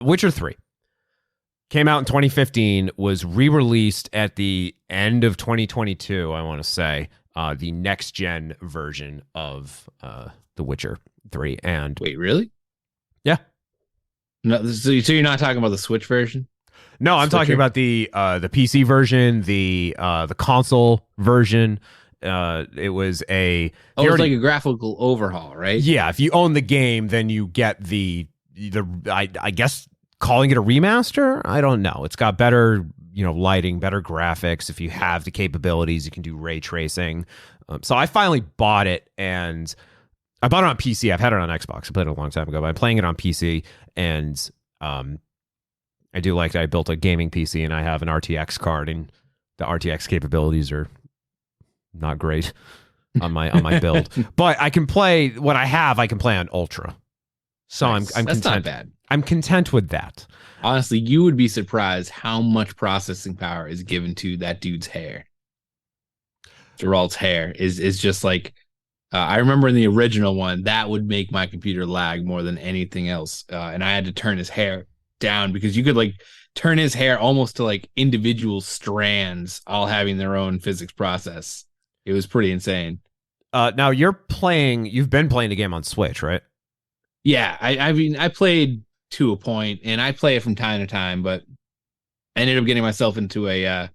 Witcher 3 came out in 2015, was re-released at the end of 2022, I want to say, the next-gen version of The Witcher 3. And wait, really? Yeah. No, so you're not talking about the Switch version? No, I'm talking about the PC version, the console version. It was a like a graphical overhaul, right? Yeah, if you own the game, then you get I guess calling it a remaster. I don't know. It's got better lighting, better graphics. If you have the capabilities, you can do ray tracing. So I finally bought it, and I bought it on PC. I've had it on Xbox. I played it a long time ago, but I'm playing it on PC, and I do like that I built a gaming PC and I have an RTX card, and the RTX capabilities are not great on my build. But I can play what I have. I can play on Ultra, so nice. I'm That's content. Not bad. I'm content with that. Honestly, you would be surprised how much processing power is given to that dude's hair. Geralt's hair is just like. I remember in the original one that would make my computer lag more than anything else, and I had to turn his hair down because you could like turn his hair almost to like individual strands, all having their own physics process. It was pretty insane. Now you've been playing the game on Switch, right? Yeah, I mean, I played to a point, and I play it from time to time, but I ended up getting myself into a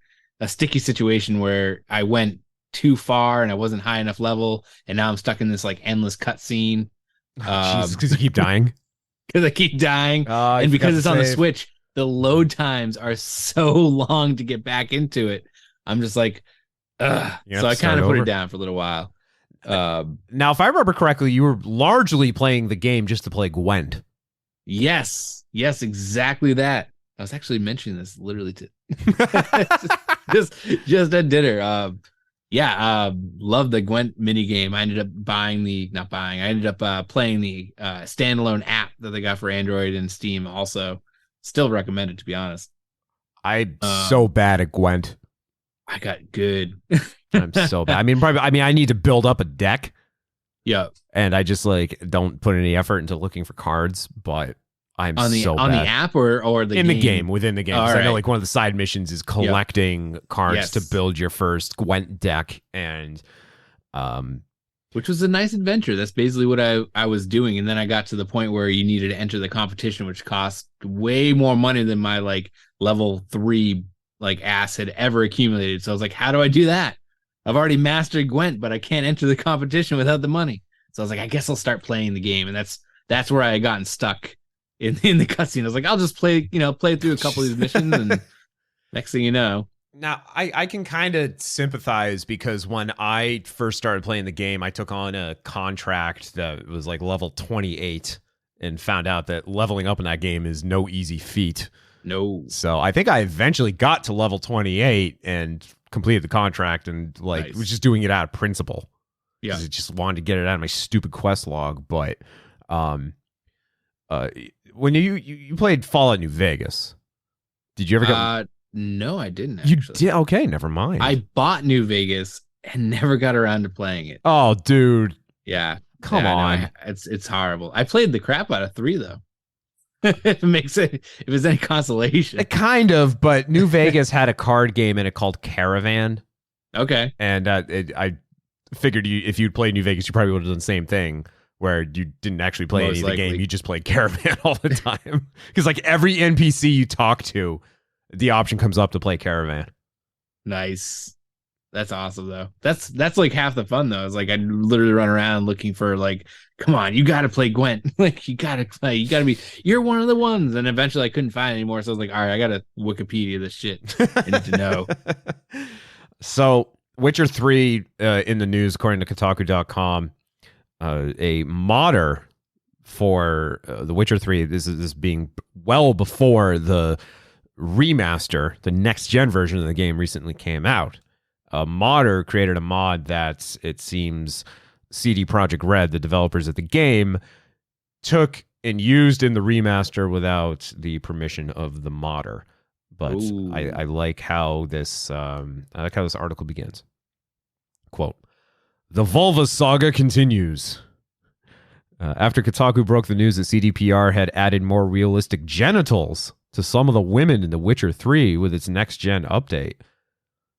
sticky situation where I went too far and I wasn't high enough level, and now I'm stuck in this like endless cutscene. Because you keep dying. Because I keep dying, and because it's on the Switch, the load times are so long to get back into it. I'm just like, ugh. So I kind of put it down for a little while. Now, if I remember correctly, you were largely playing the game just to play Gwent. Yes, exactly that. I was actually mentioning this literally just at dinner. Love the Gwent mini game. I ended up I ended up playing the standalone app that they got for Android and Steam. Also, still recommend it, to be honest. I'm so bad at Gwent. I got good. I'm so bad. I need to build up a deck. Yeah, and I just like don't put any effort into looking for cards, but I'm so bad. On the app or the in game? The game, within the game. I know like one of the side missions is collecting cards to build your first Gwent deck, and which was a nice adventure. That's basically what I was doing, and then I got to the point where you needed to enter the competition, which cost way more money than my like level 3 like ass had ever accumulated. So I was like, how do I do that? I've already mastered Gwent, but I can't enter the competition without the money. So I was like, I guess I'll start playing the game, and that's where I had gotten stuck in the cutscene. I was like, I'll just play through a couple of these missions, and next thing you know. Now, I can kind of sympathize because when I first started playing the game, I took on a contract that was like level 28 and found out that leveling up in that game is no easy feat. No. So I think I eventually got to level 28 and completed the contract and like was just doing it out of principle. Yeah. I just wanted to get it out of my stupid quest log. But when you played Fallout New Vegas, did you ever get... No, I didn't actually. You did? Okay, never mind. I bought New Vegas and never got around to playing it. Oh, dude. Yeah. Come on. No, it's horrible. I played the crap out of 3 though. If it's any consolation. Kind of, but New Vegas had a card game in it called Caravan. Okay. And I figured if you'd played New Vegas, you probably would have done the same thing, where you didn't actually play any of the game. You just played Caravan all the time. Because like every NPC you talk to, the option comes up to play Caravan. Nice. That's awesome though. That's like half the fun though. It's like I'd literally run around looking for like, come on, you got to play Gwent. Like you got to be, you're one of the ones. And eventually I couldn't find it anymore. So I was like, all right, I got to Wikipedia this shit. I need to know. So Witcher 3 in the news, according to Kotaku.com, a modder for The Witcher 3, this is being well before the remaster, the next gen version of the game recently came out. A modder created a mod that it seems CD Projekt Red, the developers of the game, took and used in the remaster without the permission of the modder. But I like how this article begins. Quote, "The Vulva saga continues. After Kotaku broke the news that CDPR had added more realistic genitals to some of the women in The Witcher 3 with its next-gen update,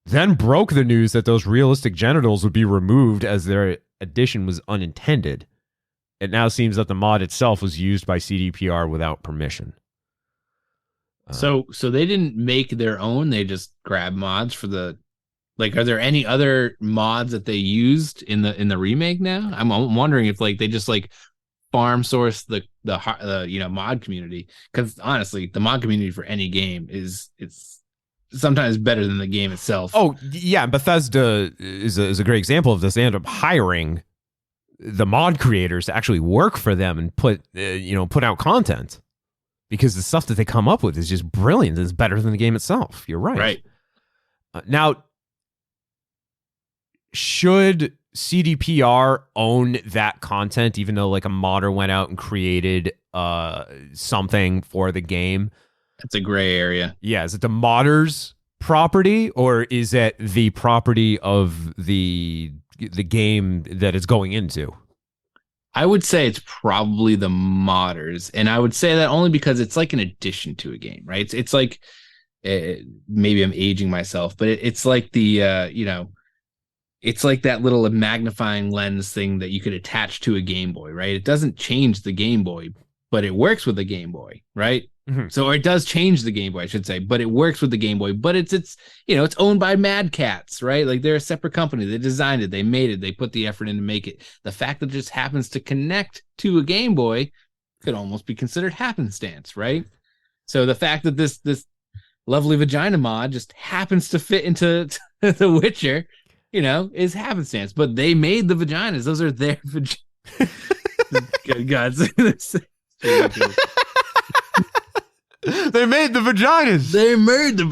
then broke the news that those realistic genitals would be removed as their addition was unintended. It now seems that the mod itself was used by CDPR without permission. So they didn't make their own. They just grabbed mods for the. Like, are there any other mods that they used in the remake now? I'm wondering if like they just like farm source the mod community, because honestly, the mod community for any game it's sometimes better than the game itself. Oh yeah, Bethesda is a great example of this. They end up hiring the mod creators to actually work for them and put out content, because the stuff that they come up with is just brilliant. It's better than the game itself. You're right. Right. Now, should CDPR own that content, even though like a modder went out and created something for the game? That's a gray area. Yeah, is it the modder's property, or is it the property of the game that it's going into? I would say it's probably the modders, and I would say that only because it's like an addition to a game, right? It's like maybe I'm aging myself, but it's like the it's like that little magnifying lens thing that you could attach to a Game Boy, right? It doesn't change the Game Boy, but it works with the Game Boy, right? Mm-hmm. So, or it does change the Game Boy, I should say, but it works with the Game Boy. But it's owned by Mad Cats, right? Like they're a separate company. They designed it, they made it, they put the effort in to make it. The fact that it just happens to connect to a Game Boy could almost be considered happenstance, right? So the fact that this lovely vagina mod just happens to fit into The Witcher, is happenstance. But they made the vaginas; those are their vaginas. Good God. They made the vaginas. They made the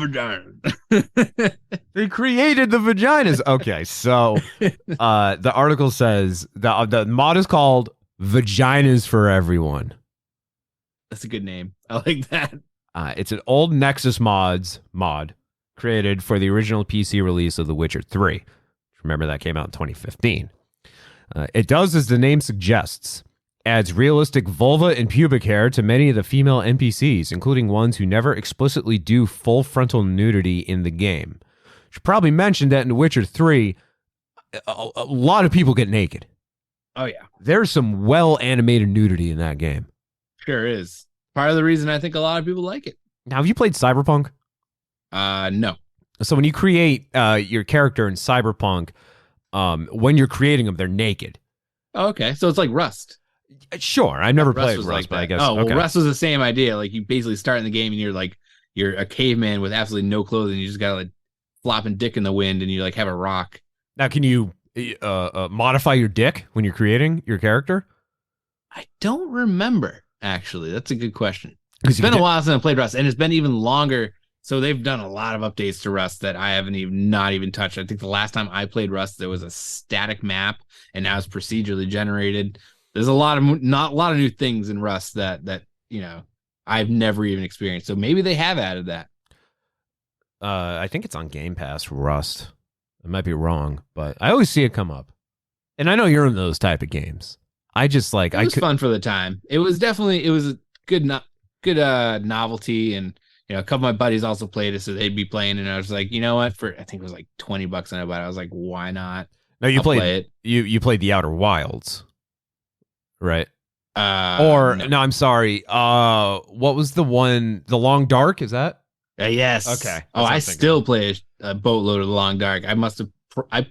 vaginas. They created the vaginas. Okay, so the article says the mod is called Vaginas for Everyone. That's a good name. I like that. It's an old Nexus mod created for the original PC release of The Witcher 3. Remember, that came out in 2015. It does as the name suggests. Adds realistic vulva and pubic hair to many of the female NPCs, including ones who never explicitly do full frontal nudity in the game. Should probably mention that in The Witcher 3, a lot of people get naked. Oh, yeah. There's some well-animated nudity in that game. Sure is. Part of the reason I think a lot of people like it. Now, have you played Cyberpunk? No. So when you create your character in Cyberpunk, when you're creating them, they're naked. Oh, okay. So it's like Rust. Sure, I've never played Rust, like but I guess. Oh, well, okay. Rust was the same idea. Like you basically start in the game and you're a caveman with absolutely no clothing. You just got like flopping dick in the wind, and you like have a rock. Now, can you modify your dick when you're creating your character? I don't remember, actually. That's a good question. It's been a while since I played Rust, and it's been even longer. So they've done a lot of updates to Rust that I haven't not even touched. I think the last time I played Rust, there was a static map, and now it's procedurally generated. There's not a lot of new things in Rust that I've never even experienced. So maybe they have added that. I think it's on Game Pass, Rust. I might be wrong, but I always see it come up. And I know you're in those type of games. I just like it was fun for the time. It was a good novelty, and a couple of my buddies also played it, so they'd be playing, and I was like, you know what? I think it was like $20 on it, but I was like, why not? No, you played play it. You played the Outer Wilds. Right. No, I'm sorry. What was the one? The Long Dark? Is that? Yes. Okay. I still play a boatload of The Long Dark. I must have.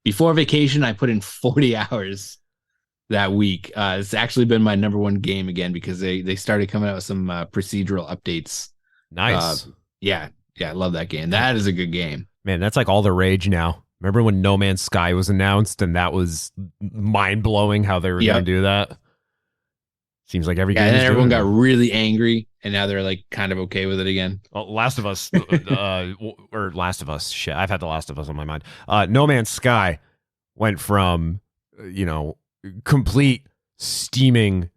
Before vacation, I put in 40 hours that week. It's actually been my number one game again because they started coming out with some procedural updates. Nice. Yeah. I love that game. That is a good game. Man, that's like all the rage now. Remember when No Man's Sky was announced, and that was mind-blowing how they were going to do that? Seems like every game. And then everyone got really angry, and now they're like kind of okay with it again. Well, Last of Us, or Last of Us. Shit, I've had The Last of Us on my mind. No Man's Sky went from complete steaming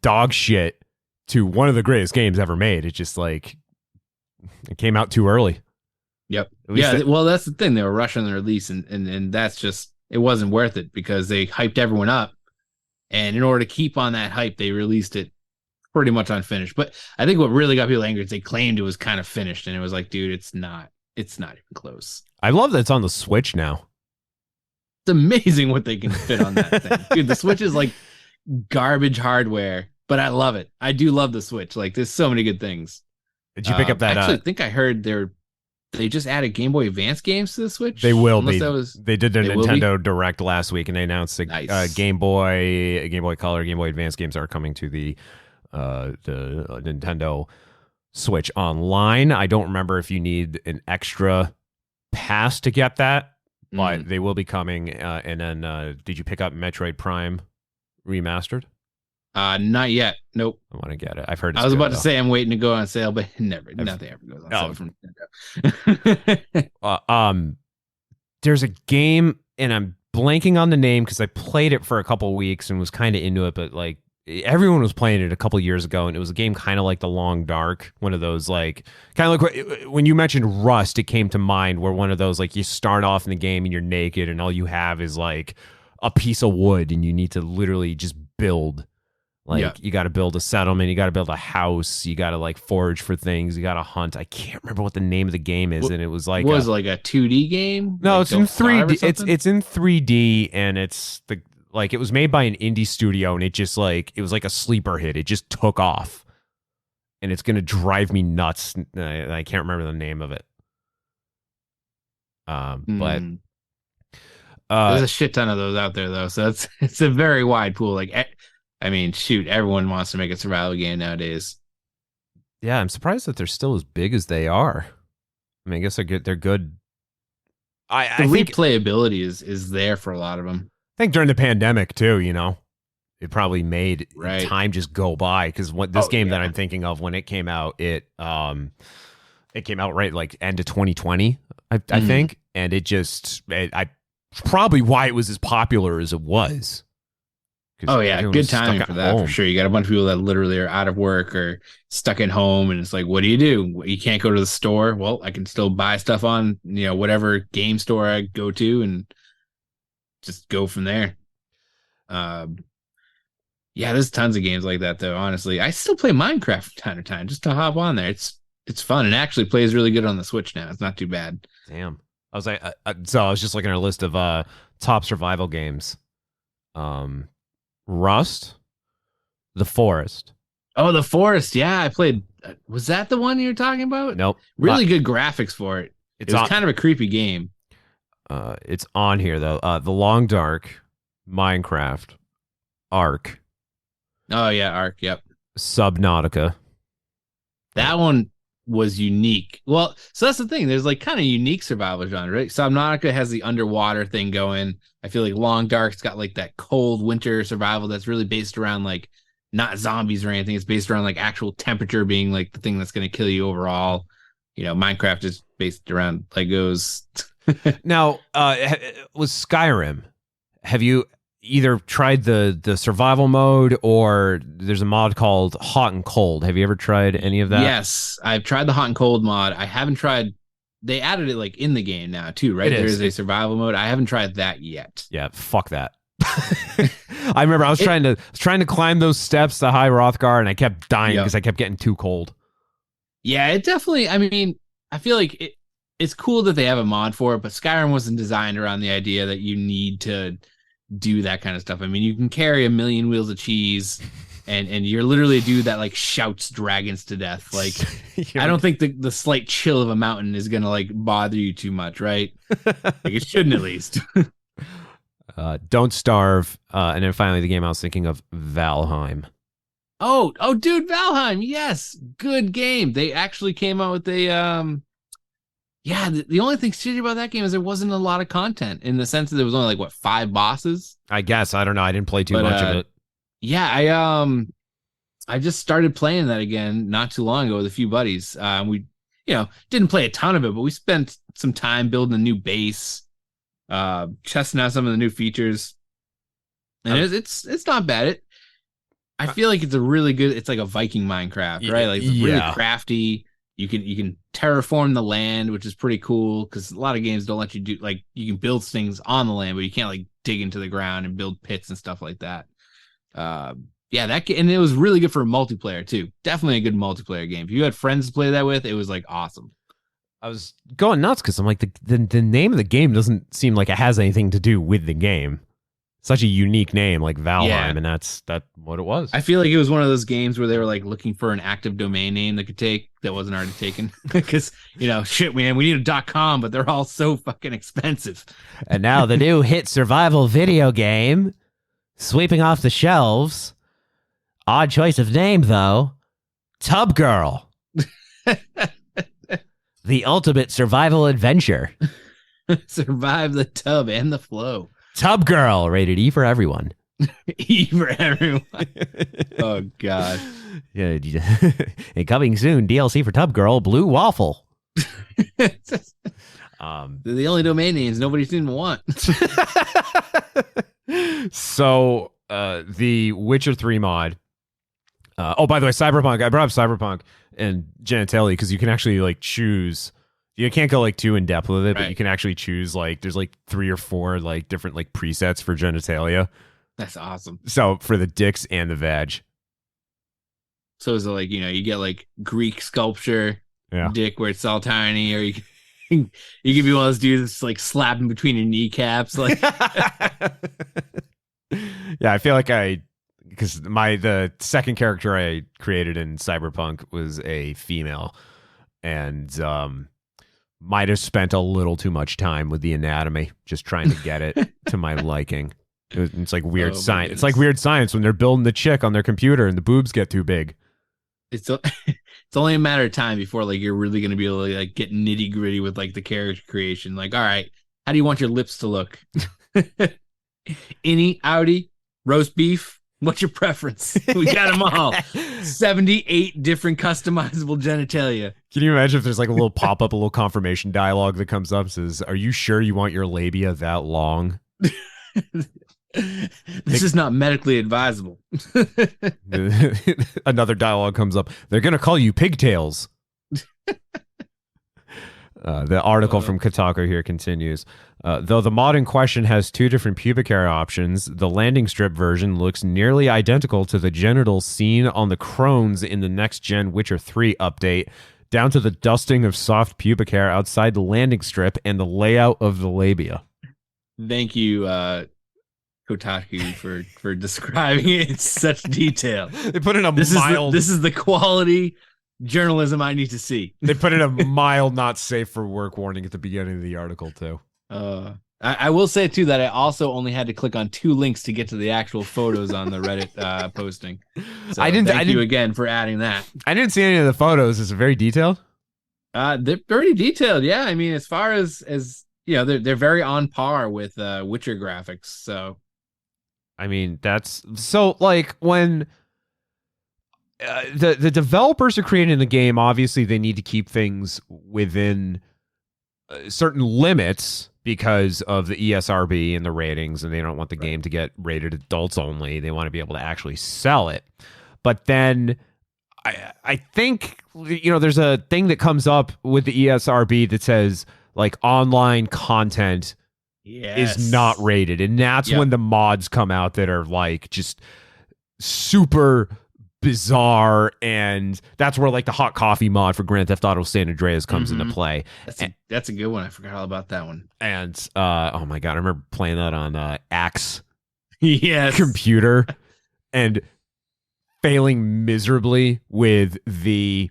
dog shit to one of the greatest games ever made. It's just like it came out too early. Yep. Yeah. Well, that's the thing. They were rushing the release, and that's just, it wasn't worth it because they hyped everyone up, And in order to keep on that hype, they released it pretty much unfinished. But I think what really got people angry is they claimed it was kind of finished, and it was like, dude, it's not. It's not even close. I love that it's on the Switch now. It's amazing what they can fit on that thing. Dude, the Switch is like garbage hardware, but I love it. I do love the Switch. Like, there's so many good things. Did you pick up that? Actually, I think I heard they just added Game Boy Advance games to the Switch. They will be. They did their Nintendo Direct last week, and they announced that nice. Game Boy Color, Game Boy Advance games are coming to the Nintendo Switch Online. I don't remember if you need an extra pass to get that, but they will be coming. And then, did you pick up Metroid Prime Remastered? Not yet. Nope. I want to get it. I've heard. I was about to say I'm waiting to go on sale, but nothing ever goes on sale from Nintendo. There's a game, and I'm blanking on the name because I played it for a couple weeks and was kind of into it, but like everyone was playing it a couple years ago, and it was a game kind of like The Long Dark, one of those like kind of like when you mentioned Rust, it came to mind where one of those like you start off in the game and you're naked and all you have is like a piece of wood and you need to literally just build. Like you got to build a settlement, you got to build a house, you got to like forage for things, you got to hunt. I can't remember what the name of the game is, and it was like like a 2D game. No, like it's in 3D. It's in 3D, and it's it was made by an indie studio, and it just like it was like a sleeper hit. It just took off, and it's gonna drive me nuts. I can't remember the name of it. But there's a shit ton of those out there, though, so it's a very wide pool. Like, I mean, shoot, everyone wants to make a survival game nowadays. Yeah, I'm surprised that they're still as big as they are. I mean, I guess they're good. They're good. I think replayability is there for a lot of them. I think during the pandemic too, it probably made time just go by because this game that I'm thinking of when it came out, it came out right like end of 2020, I think, and I probably why it was as popular as it was. Oh yeah, good timing for that for sure. You got a bunch of people that literally are out of work or stuck at home, and it's like, what do? You can't go to the store. Well, I can still buy stuff on whatever game store I go to, and just go from there. Yeah, there's tons of games like that though. Honestly, I still play Minecraft from time to time just to hop on there. It's fun and actually plays really good on the Switch now. It's not too bad. Damn, I was like, so I was just looking at a list of top survival games. Rust, The Forest. Oh, The Forest. Yeah, I played. Was that the one you were talking about? Nope. Really good graphics for it. It was kind of a creepy game. It's on here though. The Long Dark, Minecraft, Ark. Oh yeah, Ark. Yep. Subnautica. That one was unique. Well, so that's the thing. There's like kind of unique survival genre, right? Subnautica has the underwater thing going. I feel like Long Dark's got like that cold winter survival that's really based around like not zombies or anything. It's based around like actual temperature being like the thing that's going to kill you overall. Minecraft is based around Legos. Now, with Skyrim, have you either tried the survival mode or there's a mod called Hot and Cold? Have you ever tried any of that? Yes, I've tried the Hot and Cold mod. I haven't tried. They added it like in the game now too, right? There is a survival mode. I haven't tried that yet. Yeah, fuck that. I remember I was trying to climb those steps to High Rothgar, and I kept dying because I kept getting too cold. Yeah, it definitely. I mean, I feel like it's cool that they have a mod for it, but Skyrim wasn't designed around the idea that you need to do that kind of stuff. I mean, you can carry a million wheels of cheese, and you're literally a dude that like shouts dragons to death. Like, I don't think the slight chill of a mountain is gonna like bother you too much, right? Like it shouldn't at least. Don't Starve, and then finally the game I was thinking of, Valheim. Oh, dude, Valheim, yes, good game. They actually came out with a yeah, the only thing shitty about that game is there wasn't a lot of content in the sense that there was only like 5 bosses. I guess. I don't know. I didn't play too much of it. Yeah, I just started playing that again not too long ago with a few buddies. We didn't play a ton of it, but we spent some time building a new base, testing out some of the new features. And it's not bad. I feel like it's a really good, it's like a Viking Minecraft, right? Like it's really crafty. You can terraform the land, which is pretty cool because a lot of games don't let you do, like, you can build things on the land, but you can't like dig into the ground and build pits and stuff like that. Yeah, and it was really good for multiplayer too. Definitely a good multiplayer game. If you had friends to play that with, it was like awesome. I was going nuts because I'm like, the name of the game doesn't seem like it has anything to do with the game. Such a unique name like Valheim, and that's what it was. I feel like it was one of those games where they were like looking for an active domain name they could take that wasn't already taken. Because, shit, man, we need a .com, but they're all so fucking expensive. And now the new hit survival video game sweeping off the shelves. Odd choice of name, though. Tub Girl. The ultimate survival adventure. Survive the tub and the flow. Tub Girl, rated E for everyone. E for everyone. Oh, God. Yeah, and coming soon, DLC for Tub Girl, Blue Waffle. They're the only domain names nobody seems to want. So, the Witcher 3 mod. By the way, Cyberpunk. I brought up Cyberpunk and genitalia because you can actually like choose. You can't go like too in depth with it, but you can actually choose like there's like 3 or 4 like different like presets for genitalia. That's awesome. So for the dicks and the vag. So is it like, you get like Greek sculpture dick where it's all tiny, or you can be one of those dudes that's like slapping between your kneecaps, like. Yeah, I feel like because the second character I created in Cyberpunk was a female, and might have spent a little too much time with the anatomy, just trying to get it to my liking. It's like weird science. It's like weird science when they're building the chick on their computer and the boobs get too big. It's only a matter of time before like you're really going to be able to like get nitty gritty with like the character creation. Like, all right, how do you want your lips to look? Innie, outie, roast beef. What's your preference? We got them all. 78 different customizable genitalia. Can you imagine if there's like a little pop-up, a little confirmation dialogue that comes up, says, "Are you sure you want your labia that long?" This is not medically advisable. Another dialogue comes up. They're going to call you pigtails. The article from Kotaku here continues. Though the mod in question has 2 different pubic hair options, the landing strip version looks nearly identical to the genitals seen on the crones in the next-gen Witcher 3 update, down to the dusting of soft pubic hair outside the landing strip and the layout of the labia. Thank you, Kotaku, for describing it in such detail. They put in a mild... This is the quality journalism I need to see. They put in a mild not safe for work warning at the beginning of the article, too. I will say, too, that I also only had to click on 2 links to get to the actual photos on the Reddit posting. So thank you again for adding that. I didn't see any of the photos. Is it very detailed? They're pretty detailed, yeah. I mean, as far as they're very on par with Witcher graphics, so... I mean, that's... So, like, when... the developers are creating the game, obviously they need to keep things within certain limits because of the ESRB and the ratings, and they don't want the game to get rated adults only. They want to be able to actually sell it. But then I think, there's a thing that comes up with the ESRB that says, like, online content is not rated. And that's when the mods come out that are, like, just super... bizarre, and that's where like the hot coffee mod for Grand Theft Auto San Andreas comes into play. That's a good one. I forgot all about that one. And oh my god, I remember playing that on Axe computer and failing miserably with the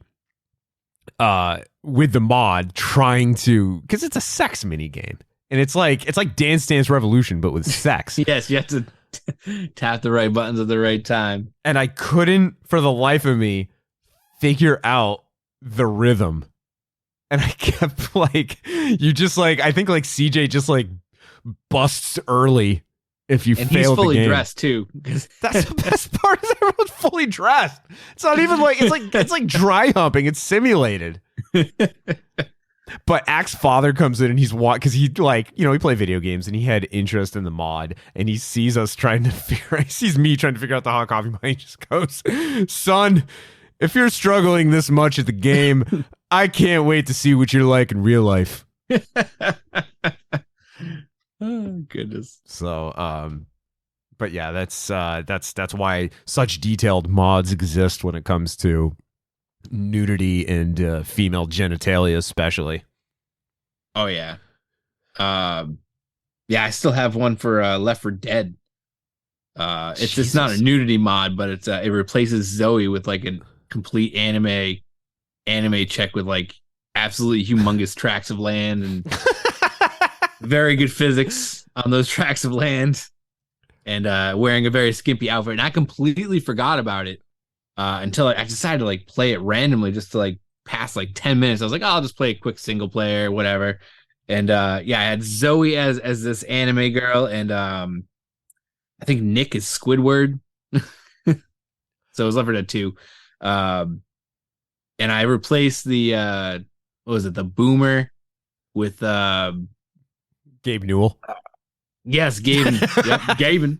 mod, trying to, because it's a sex mini game, and it's like Dance Dance Revolution but with sex. Yes, you have to tap the right buttons at the right time. And I couldn't, for the life of me, figure out the rhythm. And I kept like, I think like CJ just like busts early if you fail the game. And he's fully dressed too. That's the best part, is everyone's fully dressed. It's not even like, it's like dry humping. It's simulated. But Axe's father comes in and he's because he he played video games and he had interest in the mod, and he sees us he sees me trying to figure out the hot coffee mod. He just goes, "Son, if you're struggling this much at the game, I can't wait to see what you're like in real life." Oh goodness. So But yeah, that's why such detailed mods exist when it comes to nudity and female genitalia, especially. Oh yeah. Yeah, I still have one for Left 4 Dead. It's not a nudity mod, but it replaces Zoe with like a complete anime check with like absolutely humongous tracts of land and very good physics on those tracts of land, and wearing a very skimpy outfit. And I completely forgot about it until I decided to like play it randomly just to like pass like 10 minutes. I was like, oh, I'll just play a quick single player, whatever. And yeah, I had Zoe as this anime girl, and I think Nick is Squidward. So it was Left 4 Dead 2. And I replaced the what was it, the boomer with Gabe Newell. Yes, Gaben. Yep, Gaben.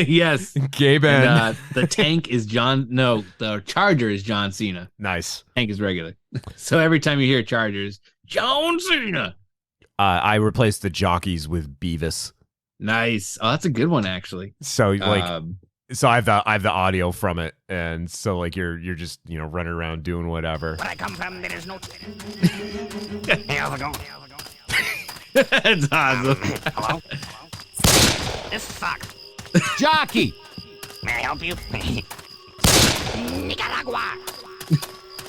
Yes. Gaben. And, the tank is the Charger is John Cena. Nice. Tank is regular. So every time you hear Chargers, John Cena. I replaced the jockeys with Beavis. Nice. Oh, that's a good one, actually. So like, so I have the audio from it, and so like you're just running around doing whatever. Where I come from, there is no. How's it going? That's awesome. Hello? This sucks. Jockey. May I help you? Nicaragua.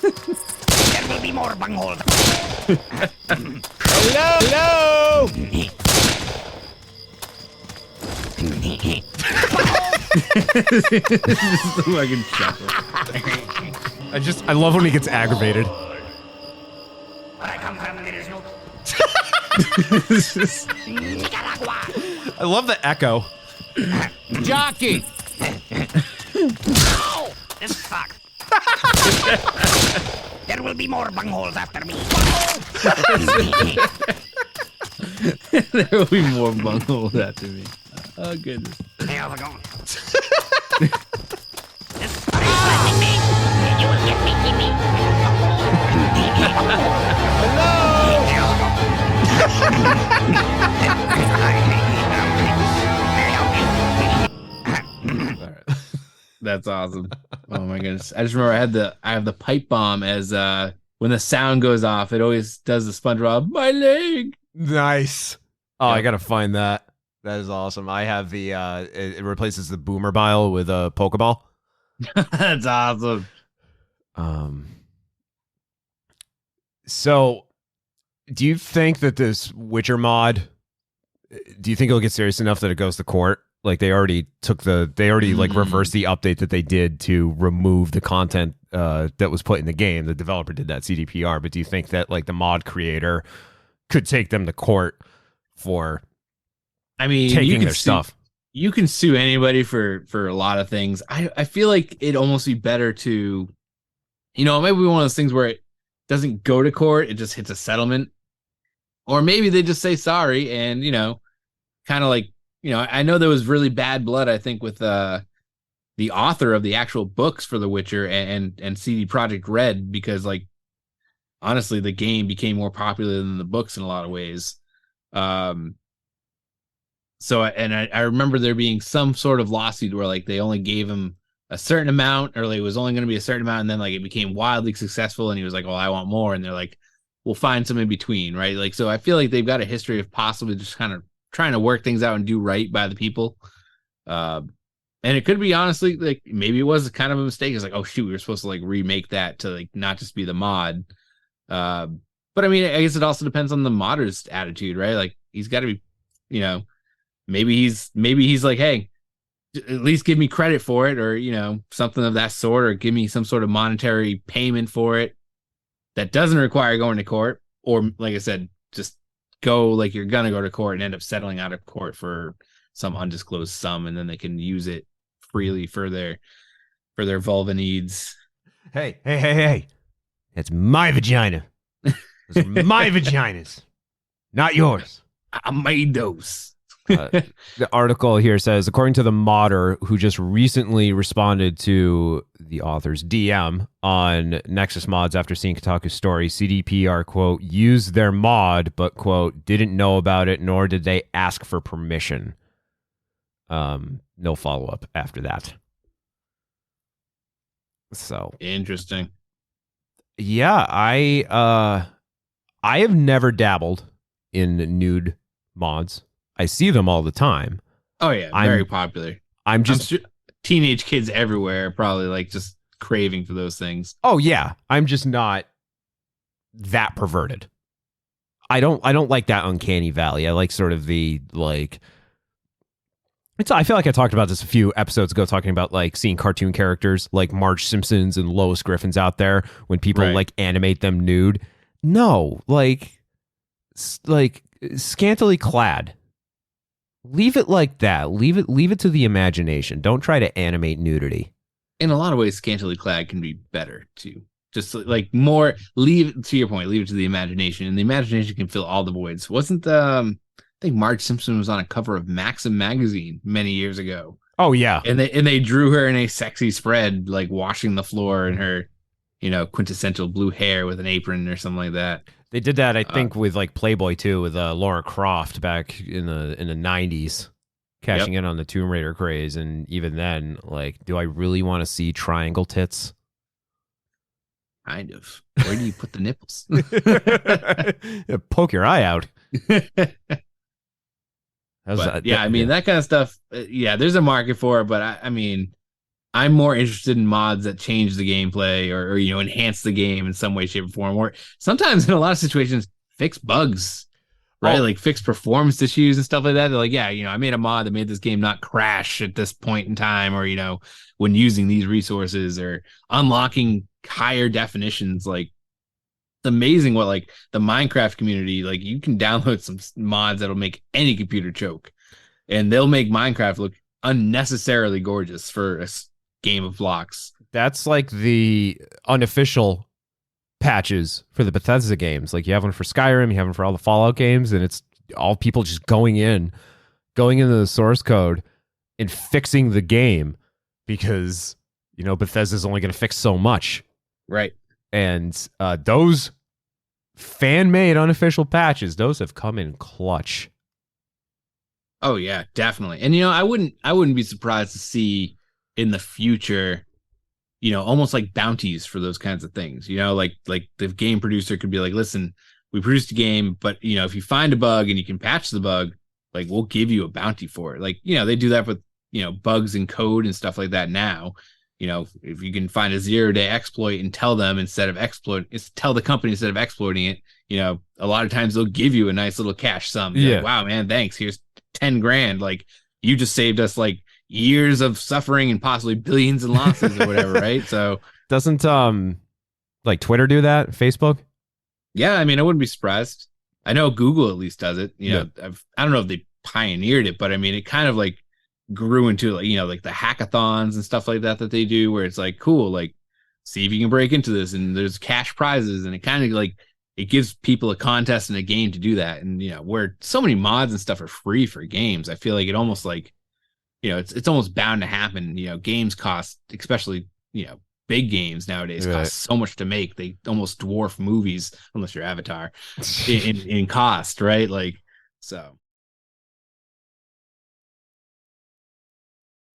There will be more bungholes. Hello. Just the fucking chuckle. I love when he gets aggravated. Where I come from, there is no. Nicaragua. I love the echo. Jockey. Ow! This sucks. There will be more bungholes after me. There will be more bungholes after me. Oh goodness. Hey, how's it going? This is threatening me. You will get me, keep me. That's awesome. Oh my goodness. I just remember I have the pipe bomb as when the sound goes off, it always does the SpongeBob, my leg. Nice. Oh, I gotta find that. That is awesome. I have the it replaces the boomer bile with a Pokeball. That's awesome. So do you think that this Witcher mod, do you think it'll get serious enough that it goes to court? Like they already like reversed the update that they did to remove the content that was put in the game. The developer did that, CDPR. But do you think that like the mod creator could take them to court for taking their stuff? You can sue anybody for a lot of things. I feel like it'd almost be better to, maybe one of those things where it doesn't go to court, it just hits a settlement. Or maybe they just say sorry and, kind of like, I know there was really bad blood, I think, with the author of the actual books for The Witcher and CD Projekt Red, because, like, honestly, the game became more popular than the books in a lot of ways. So, and I remember there being some sort of lawsuit where, like, they only gave him a certain amount, or like, it was only going to be a certain amount, and then, like, it became wildly successful, and he was like, "Oh, I want more," and they're like, "We'll find some in between," right? Like, so I feel like they've got a history of possibly just kind of trying to work things out and do right by the people. And it could be, honestly, like, maybe it was kind of a mistake. It's like, oh shoot, we were supposed to like remake that to like not just be the mod. But I mean, I guess it also depends on the modder's attitude, right? Like, he's got to be, maybe he's like, hey, at least give me credit for it, or something of that sort, or give me some sort of monetary payment for it that doesn't require going to court. Or like I said, just go like you're gonna go to court and end up settling out of court for some undisclosed sum, and then they can use it freely for their vulva needs. Hey, that's my vagina. Those are my vaginas, not yours. I made those. The article here says, according to the modder who just recently responded to the author's DM on Nexus Mods after seeing Kotaku's story, CDPR, quote, used their mod, but, quote, didn't know about it, nor did they ask for permission. No follow up after that. So Interesting. yeah, I have never dabbled in nude mods. I see them all the time. Oh yeah, very popular. I'm just teenage kids everywhere probably like just craving for those things. Oh yeah, I'm just not that perverted. I don't like that uncanny valley. I like sort of the like I feel like I talked about this a few episodes ago, talking about like seeing cartoon characters like Marge Simpsons and Lois Griffins out there when people like animate them nude. No, like scantily clad. Leave it like that. Leave it to the imagination. Don't try to animate nudity. In a lot of ways, scantily clad can be better too. Just like more, leave to your point, leave it to the imagination, and the imagination can fill all the voids. Wasn't I think Marge Simpson was on a cover of Maxim magazine many years ago. Oh yeah, and they drew her in a sexy spread, like washing the floor in her, quintessential blue hair with an apron or something like that. They did that, I think, with like Playboy too, with Laura Croft back in the 90s, cashing in on the Tomb Raider craze. And even then, like, do I really want to see triangle tits? Kind of. Where do you put the nipples? Poke your eye out. That kind of stuff. There's a market for it, but I mean, I'm more interested in mods that change the gameplay or enhance the game in some way, shape, or form. Or sometimes in a lot of situations, fix bugs, right? Like fix performance issues and stuff like that. They're like, I made a mod that made this game not crash at this point in time, or when using these resources, or unlocking higher definitions. Like, it's amazing what like the Minecraft community, like you can download some mods that'll make any computer choke, and they'll make Minecraft look unnecessarily gorgeous for a game of blocks. That's like the unofficial patches for the Bethesda games. Like you have one for Skyrim, you have one for all the Fallout games, and it's all people just going into the source code and fixing the game because Bethesda's only going to fix so much. Right. And those fan-made unofficial patches, those have come in clutch. Oh yeah, definitely. And I wouldn't be surprised to see in the future, almost like bounties for those kinds of things. Like the game producer could be like, listen, we produced a game, but if you find a bug and you can patch the bug, like we'll give you a bounty for it. Like, they do that with, bugs in code and stuff like that now. If you can find a 0-day exploit and tell the company instead of exploiting it, a lot of times they'll give you a nice little cash sum. Like, wow, man, thanks. Here's $10,000. Like you just saved us like years of suffering and possibly billions in losses or whatever. Right. So doesn't like Twitter do that? Facebook? Yeah. I mean, I wouldn't be surprised. I know Google at least does it. I don't know if they pioneered it, but I mean, it kind of like grew into like the hackathons and stuff like that they do, where it's like, cool, like see if you can break into this, and there's cash prizes, and it kind of like it gives people a contest and a game to do that. And where so many mods and stuff are free for games, I feel like it almost like it's almost bound to happen. Games cost, especially big games nowadays, cost so much to make, they almost dwarf movies unless you're Avatar in cost, right? Like, so